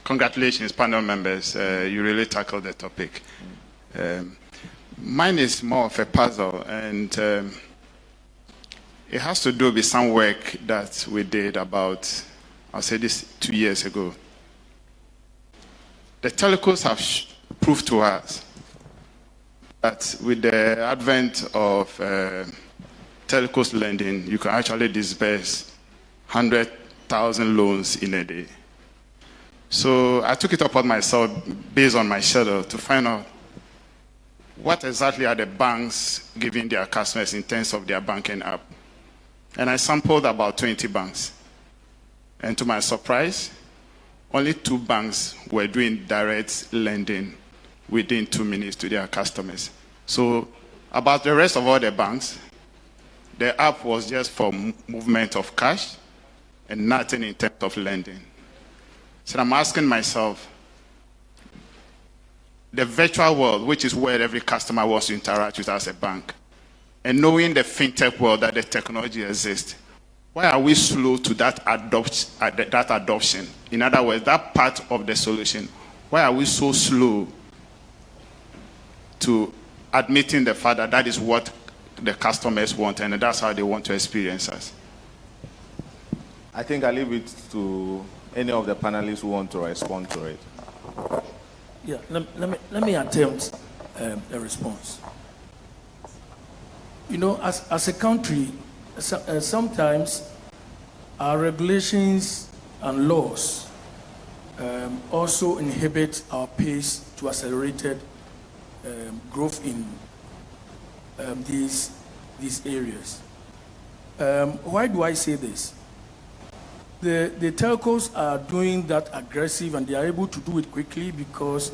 Congratulations, panel members. You really tackled the topic. Mine is more of a puzzle, and it has to do with some work that we did about, I'll say this, 2 years ago. The telcos have proved to us that with the advent of telcos lending, you can actually disburse 100,000 loans in a day. So I took it upon myself, based on my schedule, to find out what exactly are the banks giving their customers in terms of their banking app. And I sampled about 20 banks. And to my surprise, only 2 banks were doing direct lending within 2 minutes to their customers. So about the rest of all the banks, the app was just for movement of cash and nothing in terms of lending. So I'm asking myself, the virtual world, which is where every customer wants to interact with as a bank, and knowing the fintech world that the technology exists, why are we slow to that adoption? In other words, that part of the solution, why are we so slow to admitting the fact that that is what the customers want and that's how they want to experience us? I think I'll leave it to any of the panelists who want to respond to it. Yeah, let me attempt a response. You know, as a country, sometimes our regulations and laws also inhibit our pace to accelerated growth in these areas. Why do I say this? The telcos are doing that aggressive, and they are able to do it quickly because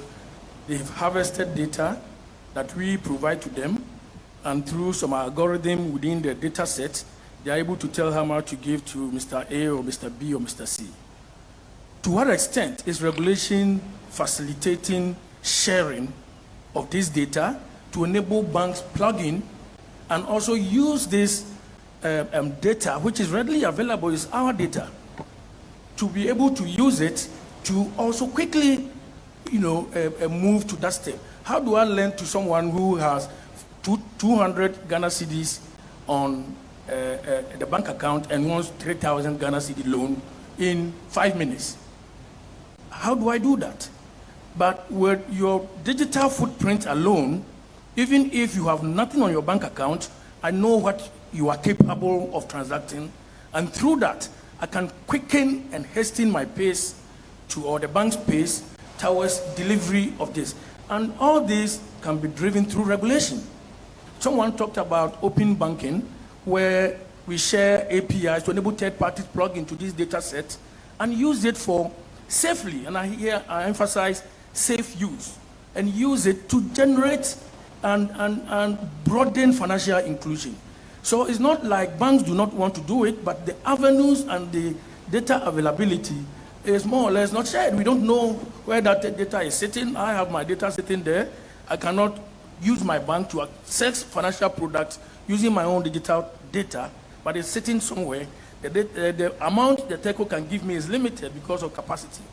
they've harvested data that we provide to them, and through some algorithm within the data set, they are able to tell how much to give to Mr. A or Mr. B or Mr. C. To what extent is regulation facilitating sharing of this data to enable banks plug in and also use this data, which is readily available, is our data, to be able to use it to also quickly, move to that step? How do I lend to someone who has 200 Ghana cedis on the bank account and wants 3,000 Ghana cedi loan in 5 minutes? How do I do that? But with your digital footprint alone, even if you have nothing on your bank account, I know what you are capable of transacting, and through that, I can quicken and hasten my pace or the bank's pace towards delivery of this. And all this can be driven through regulation. Someone talked about open banking, where we share APIs to enable third parties plug into this data set and use it for safely, and I emphasize safe use, and use it to generate and broaden financial inclusion. So it's not like banks do not want to do it, but the avenues and the data availability is more or less not shared. We don't know where that data is sitting. I have my data sitting there. I cannot use my bank to access financial products using my own digital data, but it's sitting somewhere. The amount the telco can give me is limited because of capacity.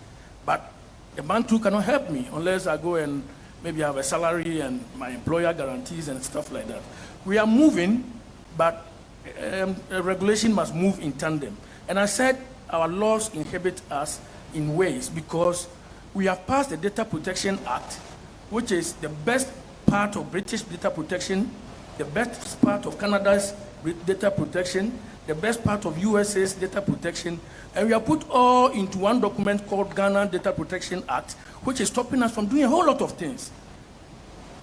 But the bank too cannot help me unless I go and maybe have a salary and my employer guarantees and stuff like that. We are moving, but regulation must move in tandem. And I said our laws inhibit us in ways because we have passed the Data Protection Act, which is the best part of British data protection, the best part of Canada's data protection, the best part of USA's data protection, and we are put all into one document called Ghana Data Protection Act, which is stopping us from doing a whole lot of things.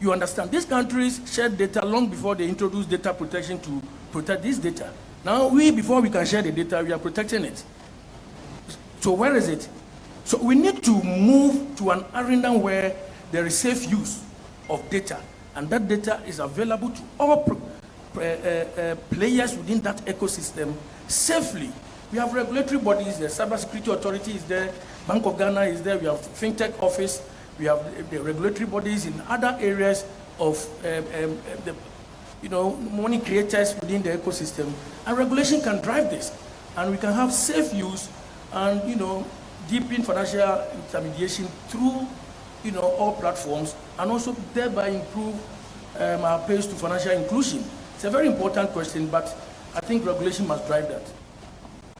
You understand? These countries shared data long before they introduced data protection to protect this data. Now, before we can share the data, we are protecting it. So where is it? So we need to move to an arena where there is safe use of data, and that data is available to all players within that ecosystem safely. We have regulatory bodies, the Cybersecurity Authority is there, Bank of Ghana is there, we have FinTech Office, we have the regulatory bodies in other areas of money creators within the ecosystem, and regulation can drive this, and we can have safe use, and deepen financial intermediation through, all platforms, and also thereby improve our pace to financial inclusion? It's a very important question, but I think regulation must drive that.